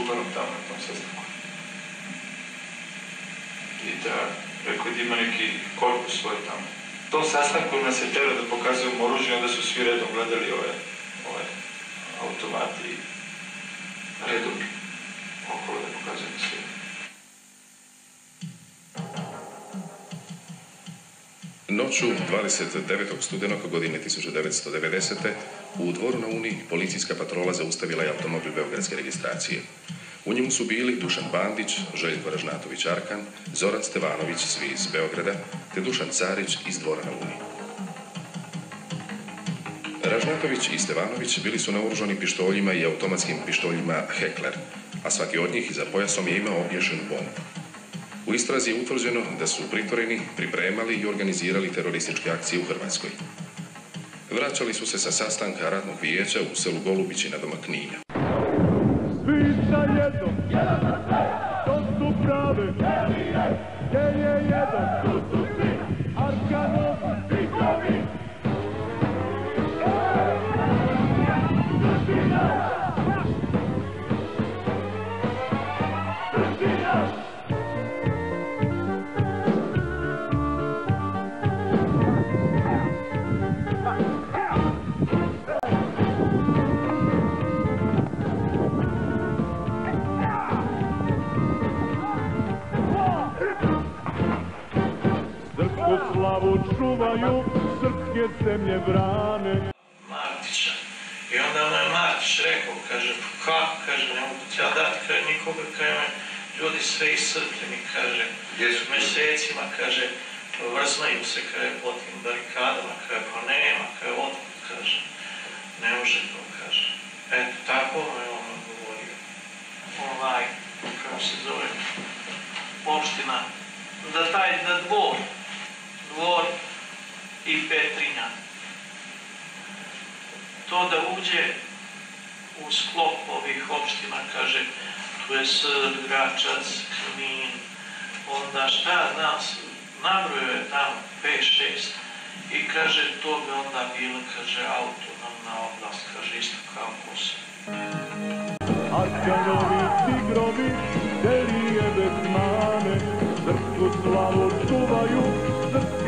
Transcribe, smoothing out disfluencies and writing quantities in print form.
županom tamo na tom sastanku. I da, rekao da ima neki korpus svoj tamo. U tom sastanku nas je telo da pokazujemo oružje, onda su svi redom gledali ove automati i redom okolo da pokazujemo svi. Noću 29. studenog godine 1990. u Dvoru na Uni policijska patrola zaustavila je automobil beogradske registracije. U njemu su bili Dušan Bandić, Željko Ražnatović-Arkan, Zoran Stevanović, svi iz Beograda, te Dušan Carić iz Dvora na Uni. Ražnatović i Stevanović bili su naoružani pištoljima i automatskim pištoljima Heckler, a svaki od njih iza pojasom je imao obješenu bombu. U istrazi je utvrđeno da su pritvoreni, pripremali i organizirali terorističke akcije u Hrvatskoj. Vraćali su se sa sastanka radnog vijeća u selu Golubići na domak Kninja. Svi sa jednom, jedan za sve, to su prave, gdje je jedan, tu su svi, Arkanov, Vitrovi. Slavu čuvaju, srpske zemlje brane. Martića. I onda mu je Martić rekao, kaže, kako, kaže, ne mogu ti ja dati, kaže, nikoga, kaže, ljudi sve iscrpljeni, kaže, mesecima, kaže, vrzmaju se, kaže, po tim barikadama, kaže, pa nema, kaže, odmah, kaže, ne može to, kaže. Eto, tako je on govorio. Kako se zove, opština, da Dvor i Petrinja. To da uđe u sklop ovih opština, kaže, tu je Srb, Gračac, Knin, onda šta nas, nabrojo je tamo 5-6 i kaže, to bi onda bilo, kaže, autonomna oblast, kaže, isto kao Kosovo. Arkanovi tigrovi, delije bez mane, srpsku slavu čuvaju,